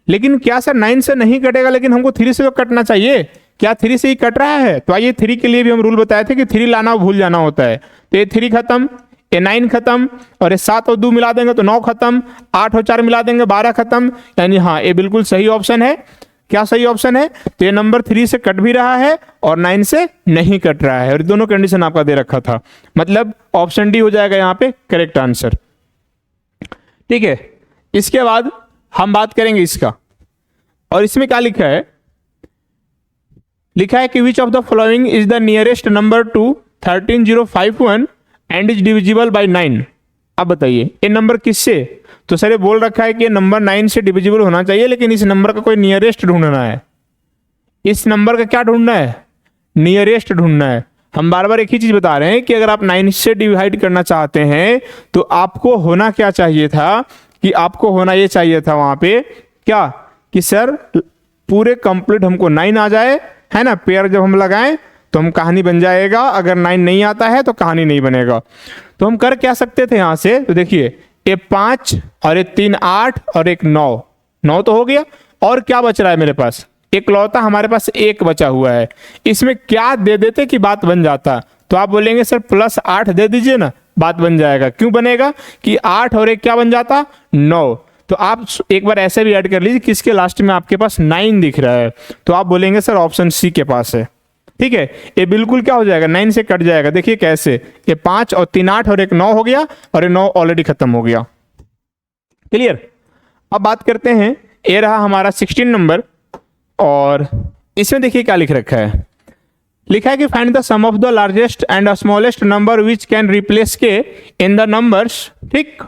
लेकिन क्या सर 9 से नहीं कटेगा लेकिन हमको 3 से तो कटना चाहिए, क्या 3 से ही कट रहा है। तो आइए 3 के लिए भी हम रूल बताए थे कि 3 लाना भूल जाना होता है। तो ये 3 खत्म, ये 9 खत्म, और ये 7 और 2 मिला देंगे तो 9 खत्म, 8 और 4 मिला देंगे 12 खत्म, यानी हाँ ये बिल्कुल सही ऑप्शन है। क्या सही ऑप्शन है, तो ये नंबर 3 से कट भी रहा है और 9 से नहीं कट रहा है, और दोनों कंडीशन आपका दे रखा था, मतलब ऑप्शन डी हो जाएगा यहाँ पे करेक्ट आंसर, ठीक है। इसके बाद हम बात करेंगे इसका, और इसमें क्या लिखा है, लिखा है कि which of the following is the nearest number two 13051 and is divisible by 9। अब बताइए ये नंबर किससे, तो सर ये बोल रखा है कि ये नंबर 9 से डिविजिबल होना चाहिए, लेकिन इस नंबर का कोई नियरेस्ट ढूंढना है। इस नंबर का क्या ढूंढना है, नियरेस्ट ढूंढना है। हम बार बार एक ही चीज बता रहे हैं कि अगर आप 9 से डिवाइड करना चाहते हैं तो आपको होना क्या चाहिए था, कि आपको होना ये चाहिए था वहां पे क्या, कि सर पूरे कंप्लीट हमको 9 आ जाए, है ना। पेयर जब हम लगाएं तो हम कहानी बन जाएगा, अगर 9 नहीं आता है तो कहानी नहीं बनेगा। तो हम कर क्या सकते थे यहाँ से, तो देखिए ये 5 और ये 3 8 और एक 9, 9 तो हो गया, और क्या बच रहा है मेरे पास, इकलौता हमारे पास 1 बचा हुआ है। इसमें क्या दे देते कि बात बन जाता, तो आप बोलेंगे सर +8 दे दीजिए ना, बात बन जाएगा। क्यों बनेगा कि 8 और 1 क्या बन जाता, 9। तो आप एक बार ऐसे भी ऐड कर लीजिए, किसके लास्ट में आपके पास 9 दिख रहा है, तो आप बोलेंगे सर ऑप्शन सी के पास है। ठीक है, ये बिल्कुल क्या हो जाएगा, 9 से कट जाएगा। देखिए कैसे, ये 5 और 3 8 और 1 9 हो गया, और ये 9 ऑलरेडी खत्म हो गया। क्लियर। अब बात करते हैं, ये रहा हमारा 16 नंबर, और इसमें देखिए क्या लिख रखा है। लिखा है कि find the sum of the largest and smallest number which can replace K in the numbers, ठीक,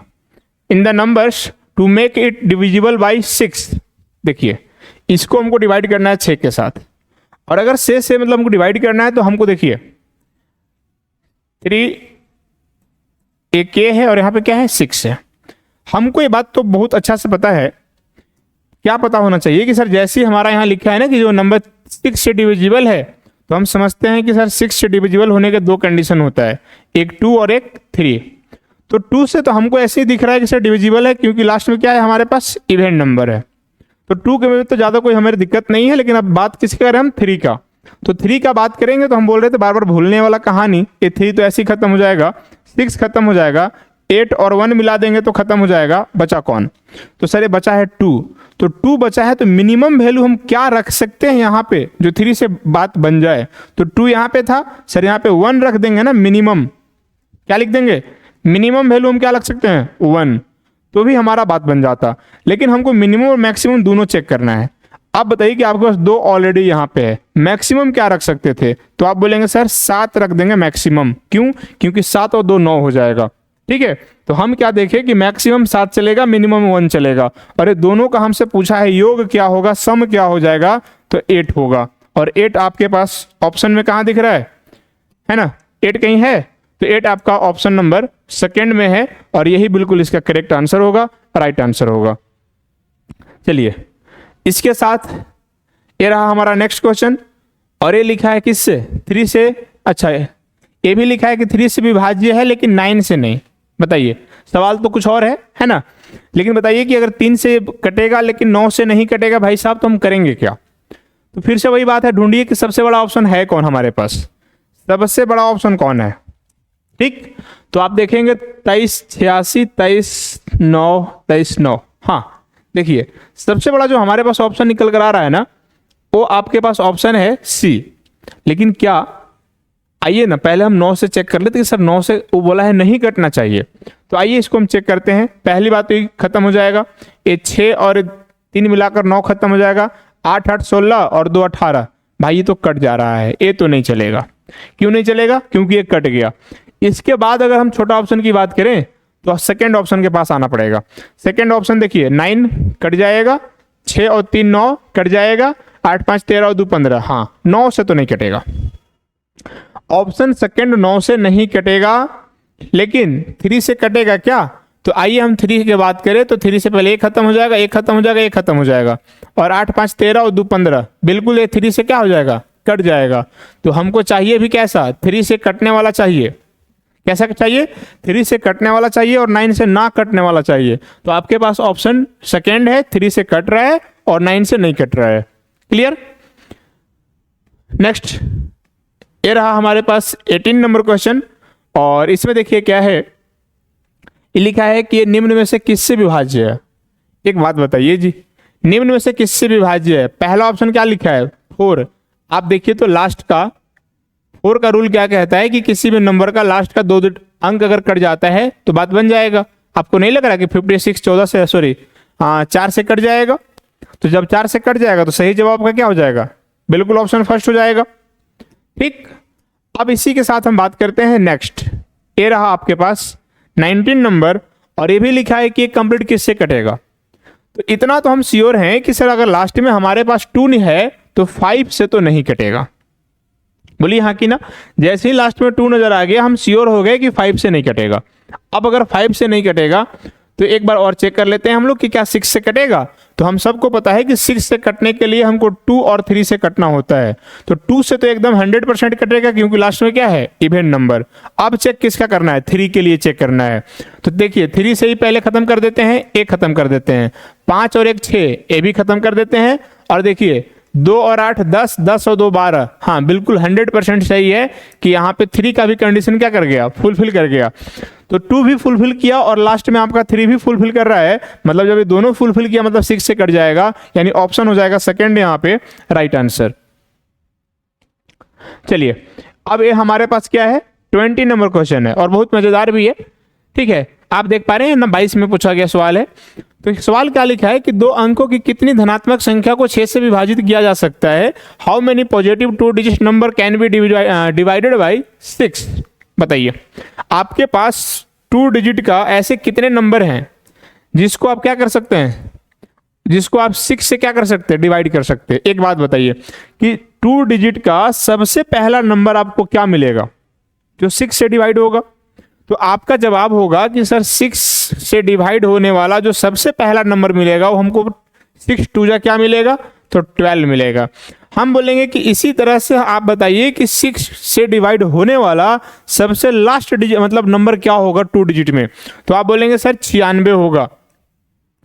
in the numbers to make it divisible by 6। देखिए इसको हमको डिवाइड करना है 6 के साथ, और अगर 6 से मतलब हमको डिवाइड करना है तो हमको देखिए 3 एक के है और यहाँ पे क्या है 6 है। हमको ये बात तो बहुत अच्छा से पता है, क्या पता होना चाहिए कि सर जैसे हमारा यहाँ लिखा है ना कि जो नंबर 6 से डिविजिबल है, तो हम समझते हैं कि सर 6 से डिविजिबल होने के 2 कंडीशन होता है, एक 2 और एक 3। तो 2 से तो हमको ऐसे ही दिख रहा है कि सर डिविजिबल है, क्योंकि लास्ट में क्या है हमारे पास इवेंट नंबर है। तो 2 के में तो ज़्यादा कोई हमारी दिक्कत नहीं है, लेकिन अब बात किसकी कर रहे हैं हम, 3 का। तो 3 का बात करेंगे तो हम बोल रहे थे बार बार भूलने वाला कहानी, ये 3 तो ऐसे ही खत्म हो जाएगा, 6 खत्म हो जाएगा, 8 और 1 मिला देंगे तो खत्म हो जाएगा, बचा कौन, तो सर ये बचा है 2। तो 2 बचा है, तो मिनिमम वैल्यू हम क्या रख सकते हैं यहाँ पे जो 3 से बात बन जाए। तो 2 यहाँ पे था, सर यहाँ पे 1 रख देंगे ना, मिनिमम क्या लिख देंगे, मिनिमम वैल्यू हम क्या रख सकते हैं 1, तो भी हमारा बात बन जाता। लेकिन हमको मिनिमम और मैक्सिमम दोनों चेक करना है। अब बताइए कि आपके पास 2 ऑलरेडी यहाँ पे है, मैक्सिमम क्या रख सकते थे, तो आप बोलेंगे सर 7 रख देंगे मैक्सिमम। क्यों, क्योंकि 7 और 2 9 हो जाएगा। ठीक है, तो हम क्या देखें कि मैक्सिमम 7 चलेगा, मिनिमम 1 चलेगा, और ये दोनों का हमसे पूछा है योग क्या होगा, सम क्या हो जाएगा, तो 8 होगा। और 8 आपके पास ऑप्शन में कहाँ दिख रहा है ना, 8 कहीं है, तो 8 आपका ऑप्शन नंबर सेकंड में है, और यही बिल्कुल इसका करेक्ट आंसर होगा, राइट आंसर होगा। चलिए इसके साथ ये रहा हमारा नेक्स्ट क्वेश्चन, और ये लिखा है किससे, 3 से, अच्छा ये भी लिखा है कि 3 से विभाज्य है लेकिन 9 से नहीं। बताइए, सवाल तो कुछ और है ना, लेकिन बताइए कि अगर 3 से कटेगा लेकिन 9 से नहीं कटेगा भाई साहब, तो हम करेंगे क्या। तो फिर से वही बात है, ढूंढिए कि सबसे बड़ा ऑप्शन है कौन हमारे पास, सबसे बड़ा ऑप्शन कौन है। ठीक, तो आप देखेंगे 23 86 23 9 23 9। हाँ देखिए, सबसे बड़ा जो हमारे पास ऑप्शन निकल कर आ रहा है ना, वो आपके पास ऑप्शन है सी। लेकिन क्या, आइए ना पहले हम 9 से चेक कर लेते कि सर 9 से वो बोला है नहीं कटना चाहिए, तो आइए इसको हम चेक करते हैं। पहली बात तो ये खत्म हो जाएगा, ये 6 और 3 मिलाकर 9 खत्म हो जाएगा, 8 8 16 और 2 18, भाई ये तो कट जा रहा है, ये तो नहीं चलेगा। क्यों नहीं चलेगा, क्योंकि ये कट गया। इसके बाद अगर हम छोटा ऑप्शन की बात करें तो सेकंड ऑप्शन के पास आना पड़ेगा। सेकंड ऑप्शन देखिए, 9 कट जाएगा, 6 और 3 9 कट जाएगा, 8 5 13 और 2 15, हाँ 9 से तो नहीं कटेगा। ऑप्शन सेकंड 9 से नहीं कटेगा, लेकिन 3 से कटेगा क्या। तो आइए हम 3 की बात करें, तो 3 से पहले 1 खत्म हो जाएगा, 1 खत्म हो जाएगा, 1 खत्म हो जाएगा, और 8 5 13 और 2 15, बिल्कुल ये 3 से क्या हो जाएगा, कट जाएगा। तो हमको चाहिए भी कैसा, 3 से कटने वाला चाहिए। कैसा चाहिए, 3 से कटने वाला चाहिए और 9 से ना कटने वाला चाहिए। तो आपके पास ऑप्शन सेकंड है, 3 से कट रहा है और 9 से नहीं कट रहा है। क्लियर। नेक्स्ट, ये रहा हमारे पास 18 नंबर क्वेश्चन, और इसमें देखिए क्या है, ये लिखा है कि ये निम्न में से किससे विभाज्य है। एक बात बताइए जी, निम्न में से किससे विभाज्य है। पहला ऑप्शन क्या लिखा है, 4। आप देखिए तो लास्ट का 4 का रूल क्या कहता है कि किसी भी नंबर का लास्ट का 2 अंक अगर कट जाता है तो बात बन जाएगा। आपको नहीं लग रहा कि 56 14 से, सॉरी 4 से कट जाएगा। तो जब 4 से कट जाएगा तो सही जवाब का क्या हो जाएगा, बिल्कुल ऑप्शन फर्स्ट हो जाएगा। ठीक, अब इसी के साथ हम बात करते हैं नेक्स्ट। ये रहा आपके पास 19 नंबर, और ये भी लिखा है कि ये कंप्लीट किससे कटेगा। तो इतना तो हम श्योर हैं कि सर अगर लास्ट में हमारे पास 2 नहीं है तो 5 से तो नहीं कटेगा। बोलिए हाँ कि ना। जैसे ही लास्ट में 2 नजर आ गया, हम श्योर हो गए कि 5 से नहीं कटेगा। अब अगर 5 से नहीं कटेगा तो एक बार और चेक कर लेते हैं हम लोग कि क्या 6 से कटेगा। तो हम सबको पता है कि 6 से कटने के लिए हमको 2 और 3 से कटना होता है। तो 2 से तो एकदम 100% कटेगा, क्योंकि लास्ट में क्या है, इवेंट नंबर। अब चेक किसका करना है, 3 के लिए चेक करना है। तो देखिए 3 से ही पहले खत्म कर देते हैं, 1 खत्म कर देते हैं, 5 और 1 6, ये भी खत्म कर देते हैं। और देखिए 2 और 8 10, 10 और 2 12। हाँ बिल्कुल 100% सही है कि यहाँ पे 3 का भी कंडीशन क्या कर गया, फुलफिल कर गया। तो 2 भी फुलफिल किया और लास्ट में आपका 3 भी फुलफिल कर रहा है, मतलब जब ये दोनों फुलफिल किया मतलब 6 से कट जाएगा, यानी ऑप्शन हो जाएगा सेकंड यहाँ पे राइट आंसर। चलिए अब ये हमारे पास क्या है, 20 नंबर क्वेश्चन है और बहुत मजेदार भी है। ठीक है, आप देख पा रहे हैं ना, 22 में पूछा गया सवाल है। तो सवाल क्या लिखा है कि 2 अंकों की कितनी धनात्मक संख्या को 6 से विभाजित किया जा सकता है। How many positive 2 digit number can be divided by 6। बताइए, आपके पास 2 डिजिट का ऐसे कितने नंबर हैं जिसको आप क्या कर सकते हैं, जिसको आप 6 से क्या कर सकते हैं, डिवाइड कर सकते हैं। एक बात बताइए कि 2 डिजिट का सबसे पहला नंबर आपको क्या मिलेगा जो 6 से डिवाइड होगा। तो आपका जवाब होगा कि सर 6 से डिवाइड होने वाला जो सबसे पहला नंबर मिलेगा वो हमको 6 2 जा क्या मिलेगा, तो 12 मिलेगा। हम बोलेंगे कि इसी तरह से आप बताइए कि 6 से डिवाइड होने वाला सबसे लास्ट डिजिट मतलब नंबर क्या होगा 2 डिजिट में। तो आप बोलेंगे सर 96 होगा।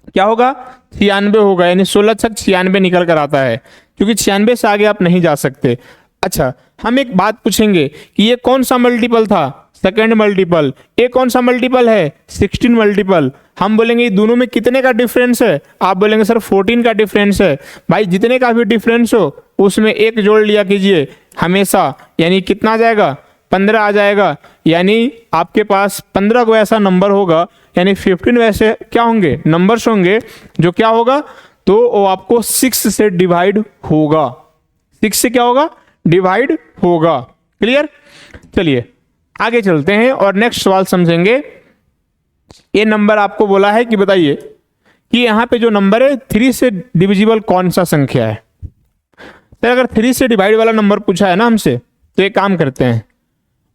क्या होगा, 96 होगा, यानी 16 तक 96 निकल कर आता है, क्योंकि 96 से आगे आप नहीं जा सकते। अच्छा, हम एक बात पूछेंगे कि ये कौन सा मल्टीपल था, सेकेंड मल्टीपल। ये कौन सा मल्टीपल है, 16 मल्टीपल। हम बोलेंगे दोनों में कितने का डिफरेंस है, आप बोलेंगे सर 14 का डिफरेंस है। भाई जितने का भी डिफरेंस हो उसमें 1 जोड़ लिया कीजिए हमेशा, यानी कितना आ जाएगा, 15 आ जाएगा। यानी आपके पास 15 को ऐसा नंबर होगा, यानी 15 वैसे क्या होंगे, नंबर्स होंगे जो क्या होगा, तो वो आपको 6 से डिवाइड होगा। 6 से क्या होगा, डिवाइड होगा। क्लियर। चलिए आगे चलते हैं और नेक्स्ट सवाल समझेंगे। ये नंबर आपको बोला है कि बताइए कि यहाँ पे जो नंबर है 3 से डिविजिबल कौन सा संख्या है। तो अगर 3 से डिवाइड वाला नंबर पूछा है ना हमसे, तो एक काम करते हैं,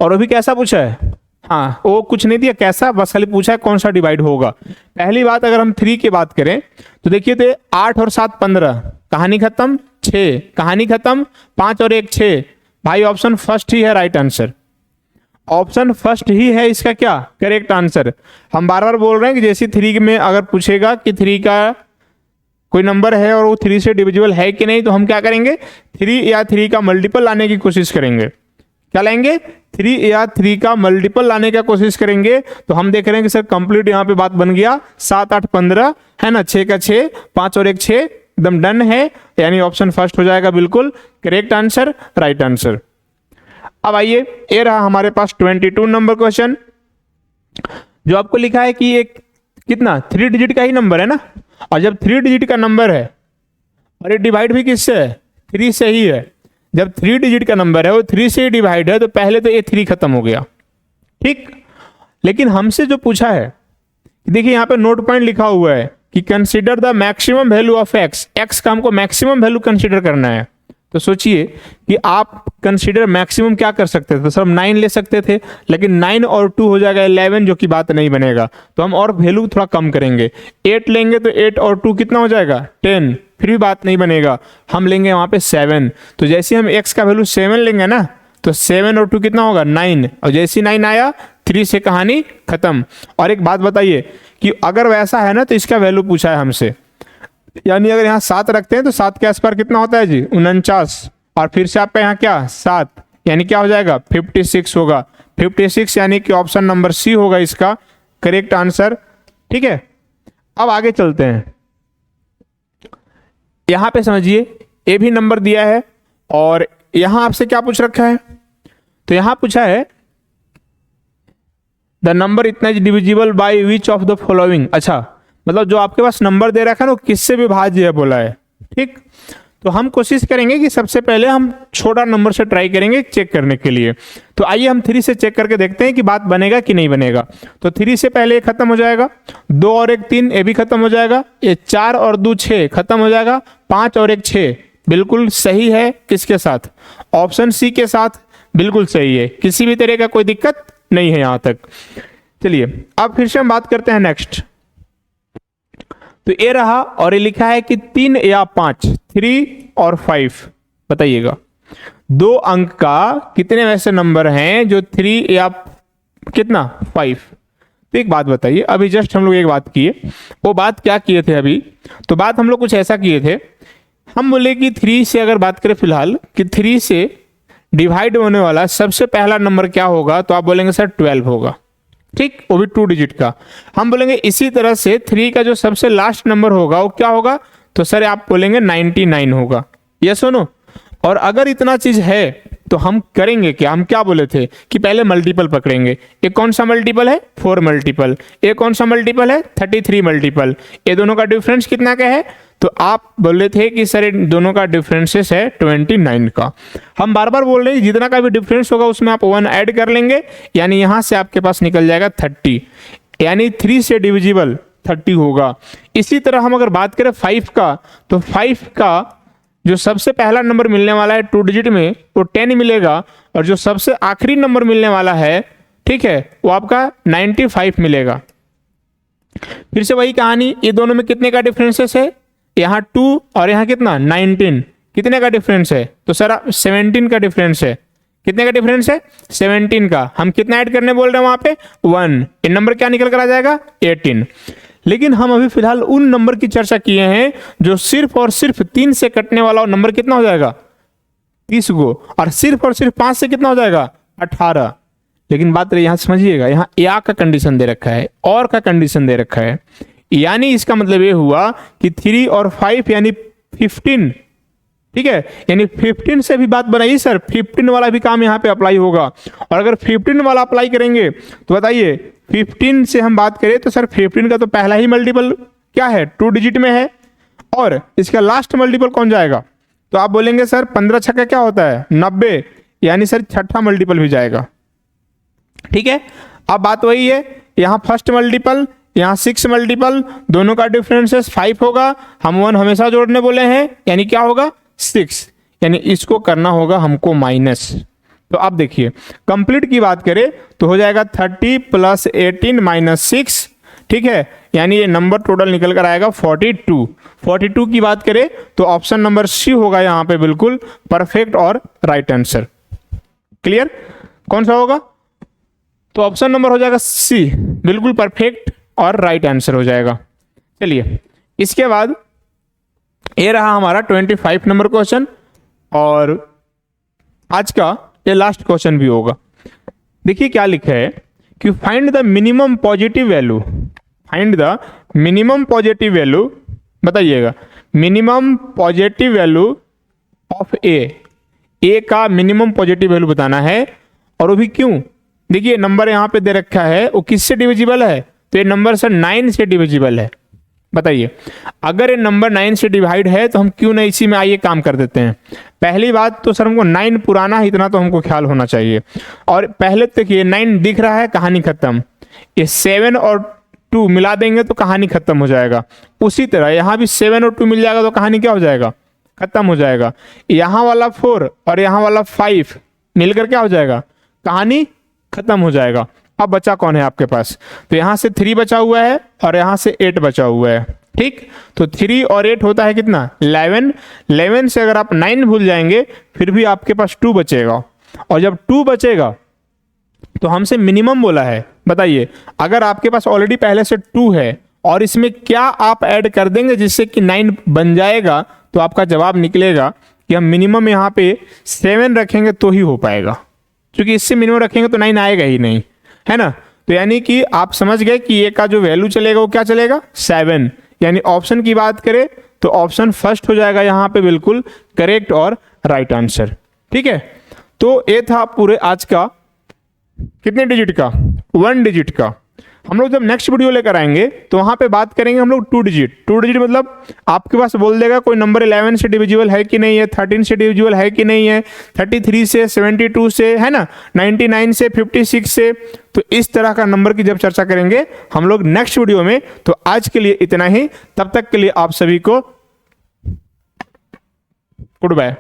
और वो भी कैसा पूछा है, हाँ वो कुछ नहीं दिया कैसा, बस खाली पूछा है कौन सा डिवाइड होगा। पहली बात अगर हम 3 की बात करें तो देखिए, तो 8 और 7 15, कहानी खत्म। 6 कहानी खत्म। 5 और 1 6। भाई ऑप्शन फर्स्ट ही है राइट आंसर, ऑप्शन फर्स्ट ही है इसका क्या करेक्ट आंसर। हम बार बार बोल रहे हैं कि जैसे 3 में अगर पूछेगा कि 3 का कोई नंबर है और वो 3 से डिविजिबल है कि नहीं, तो हम क्या करेंगे, 3 या 3 का मल्टीपल लाने की कोशिश करेंगे। क्या लाएंगे, 3 या 3 का मल्टीपल लाने का कोशिश करेंगे। तो हम देख रहे हैं कि सर कंप्लीट यहाँ पे बात बन गया, 7 8 15 है ना, 6 का 6, 5 और 1 6, एकदम डन है, यानी ऑप्शन फर्स्ट हो जाएगा बिल्कुल करेक्ट आंसर, राइट आंसर। अब आइए, ये रहा हमारे पास 22 नंबर क्वेश्चन, जो आपको लिखा है कि एक कितना 3 डिजिट का ही नंबर है ना, और जब 3 डिजिट का नंबर है और ये डिवाइड भी किससे है, 3 से ही है। जब 3 डिजिट का नंबर है वो 3 से ही डिवाइड है, तो पहले तो ये 3 खत्म हो गया, ठीक। लेकिन हमसे जो पूछा है, देखिए यहाँ पे नोट पॉइंट लिखा हुआ है कि consider the maximum value of x. X का हमको मैक्सिमम वैल्यू कंसीडर करना है। तो सोचिए कि आप कंसीडर मैक्सिमम क्या कर सकते थे, तो सर हम 9 ले सकते थे, लेकिन 9 और 2 हो जाएगा 11, जो कि बात नहीं बनेगा। तो हम और वैल्यू थोड़ा कम करेंगे, 8 लेंगे तो 8 और 2 कितना हो जाएगा 10, फिर भी बात नहीं बनेगा। हम लेंगे वहां पे 7। तो जैसे हम x का वैल्यू 7 लेंगे ना, तो 7 और 2 कितना होगा 9, और जैसे 9 आया 3 से कहानी खत्म। और एक बात बताइए कि अगर वैसा है ना, तो इसका वैल्यू पूछा है हमसे, यानी अगर यहाँ 7 रखते हैं तो 7 के आसपास कितना होता है जी 49, और फिर से आपका यहाँ क्या 7, यानी क्या हो जाएगा 56 होगा। 56 यानी कि ऑप्शन नंबर सी होगा इसका करेक्ट आंसर, ठीक है। अब आगे चलते हैं, यहां पे समझिए ये भी नंबर दिया है, और यहां आपसे क्या पूछ रखा है, तो यहां पूछा है द नंबर इतना divisible by which of the following. अच्छा, मतलब जो आपके पास नंबर दे रखा है ना वो किससे विभाज्य है बोला है, ठीक। तो हम कोशिश करेंगे कि सबसे पहले हम छोटा नंबर से ट्राई करेंगे चेक करने के लिए। तो आइए हम 3 से चेक करके देखते हैं कि बात बनेगा कि नहीं बनेगा। तो 3 से पहले ये खत्म हो जाएगा, 2 और 1 3, ये भी खत्म हो जाएगा, ये 4 और 2 6 खत्म हो जाएगा, 5 और 1 6 बिल्कुल सही है। किसके साथ, ऑप्शन सी के साथ बिल्कुल सही है, किसी भी तरह का कोई दिक्कत नहीं है यहां तक। चलिए अब फिर से हम बात करते हैं नेक्स्ट। तो ये रहा, और ये लिखा है कि 3 या 5, 3 और 5। बताइएगा 2 अंक का कितने वैसे नंबर हैं जो 3 या कितना 5। तो एक बात बताइए, अभी जस्ट हम लोग एक बात किए, वो बात क्या किए थे अभी, तो बात हम लोग कुछ ऐसा किए थे, हम बोले कि 3 से अगर बात करें फिलहाल कि 3 से डिवाइड होने वाला सबसे पहला नंबर क्या होगा, तो आप बोलेंगे सर 12 होगा, ठीक, वो भी 2 डिजिट का। हम बोलेंगे इसी तरह से 3 का जो सबसे लास्ट नंबर होगा वो क्या होगा, तो सर आप बोलेंगे 99 होगा, ये सुनो। और अगर इतना चीज है तो हम करेंगे क्या, हम क्या बोले थे कि पहले मल्टीपल पकड़ेंगे। एक कौन सा मल्टीपल है, 4 मल्टीपल, एक कौन सा मल्टीपल है, 33 मल्टीपल, ये दोनों का डिफरेंस कितना का है, तो आप बोले थे कि सर इन दोनों का डिफरेंसेस है 29 का। हम बार बार बोल रहे हैं जितना का भी डिफरेंस होगा उसमें आप 1 ऐड कर लेंगे, यानी यहां से आपके पास निकल जाएगा 30, यानी 3 से डिविजिबल 30 होगा। इसी तरह हम अगर बात करें 5 का, तो 5 का जो सबसे पहला नंबर मिलने वाला है 2 डिजिट में वो 10 मिलेगा, और जो सबसे आखिरी नंबर मिलने वाला है, ठीक है, वो आपका 95 मिलेगा। फिर से वही कहानी, ये दोनों में कितने का डिफरेंसेस है, यहाँ 2 और यहाँ कितना 19, कितने का डिफरेंस है, तो सर 17 का डिफरेंस है। कितने का डिफरेंस है, 17 का। हम कितना ऐड करने बोल रहे हैं वहां पे 1, ये नंबर क्या निकल कर आ जाएगा 18। लेकिन हम अभी फिलहाल उन नंबर की चर्चा किए हैं जो सिर्फ और सिर्फ 3 से कटने वाला नंबर कितना हो जाएगा 30 को, और सिर्फ 5 से कितना हो जाएगा 18। लेकिन बात रही यहां समझिएगा, यहाँ या का कंडीशन दे रखा है, और का कंडीशन दे रखा है, यानी इसका मतलब ये हुआ कि 3 और 5 यानी 15, ठीक है, यानी 15 से भी बात बनाइए सर, 15 वाला भी काम यहाँ पे अप्लाई होगा। और अगर 15 वाला अप्लाई करेंगे तो बताइए 15 से हम बात करें तो सर 15 का तो पहला ही मल्टीपल क्या है 2 डिजिट में है, और इसका लास्ट मल्टीपल कौन जाएगा, तो आप बोलेंगे सर 15 छक्का क्या होता है 90, यानी सर छठा मल्टीपल भी जाएगा, ठीक है। अब बात वही है, यहाँ फर्स्ट मल्टीपल, यहाँ 6 मल्टीपल, दोनों का डिफरेंसेस 5 होगा, हम 1 हमेशा जोड़ने बोले हैं, यानी क्या होगा 6, यानी इसको करना होगा हमको माइनस। तो अब देखिए कंप्लीट की बात करें तो हो जाएगा 30 + 18 - 6, ठीक है, यानी ये नंबर टोटल निकल कर आएगा 42। 42 की बात करें तो ऑप्शन नंबर सी होगा यहाँ पे बिल्कुल परफेक्ट और राइट आंसर। क्लियर, कौन सा होगा, तो ऑप्शन नंबर हो जाएगा सी, बिल्कुल परफेक्ट और राइट आंसर हो जाएगा। चलिए इसके बाद ये रहा हमारा 25 नंबर क्वेश्चन, और आज का ये लास्ट क्वेश्चन भी होगा। देखिए क्या लिखा है कि find the minimum positive value, find the minimum positive value, बताइएगा मिनिमम पॉजिटिव वैल्यू ऑफ ए का मिनिमम पॉजिटिव वैल्यू बताना है, और वो भी क्यों। देखिए नंबर यहाँ पे दे रखा है, वो किससे डिविजिबल है, तो ये नंबर सर 9 से डिविजिबल है। बताइए अगर ये नंबर 9 से डिवाइड है तो हम क्यों नहीं इसी में आइए काम कर देते हैं। पहली बात तो सर हमको 9 पुराना है इतना तो हमको ख्याल होना चाहिए, और पहले तक ये 9 दिख रहा है, कहानी खत्म। ये 7 और 2 मिला देंगे तो कहानी खत्म हो जाएगा। उसी तरह यहाँ भी 7 और 2 मिल जाएगा तो कहानी क्या हो जाएगा, खत्म हो जाएगा। यहाँ वाला 4 और यहाँ वाला 5 मिलकर क्या हो जाएगा, कहानी खत्म हो जाएगा। अब बचा कौन है आपके पास, तो यहां से 3 बचा हुआ है और यहां से 8 बचा हुआ है, ठीक। तो 3 और 8 होता है कितना 11, 11 से अगर आप 9 भूल जाएंगे फिर भी आपके पास 2 बचेगा, और जब 2 बचेगा तो हमसे मिनिमम बोला है। बताइए अगर आपके पास ऑलरेडी पहले से 2 है और इसमें क्या आप ऐड कर देंगे जिससे कि 9 बन जाएगा, तो आपका जवाब निकलेगा कि हम मिनिमम यहाँ पे 7 रखेंगे तो ही हो पाएगा, क्योंकि इससे मिनिमम रखेंगे तो 9 आएगा ही नहीं, है ना। तो यानी कि आप समझ गए कि ये का जो वैल्यू चलेगा वो क्या चलेगा 7, यानी ऑप्शन की बात करें तो ऑप्शन फर्स्ट हो जाएगा यहाँ पे बिल्कुल करेक्ट और राइट आंसर, ठीक है। तो ये था पूरे आज का कितने डिजिट का 1 डिजिट का। हम लोग जब नेक्स्ट वीडियो लेकर आएंगे तो वहां पे बात करेंगे हम लोग 2 डिजिट। 2 डिजिट मतलब आपके पास बोल देगा कोई नंबर 11 से डिविजिबल है कि नहीं है, 13 से डिविजिबल है कि नहीं है, 33 से, 72 से, है ना, 99 से, 56 से। तो इस तरह का नंबर की जब चर्चा करेंगे हम लोग नेक्स्ट वीडियो में, तो आज के लिए इतना ही। तब तक के लिए आप सभी को गुड बाय।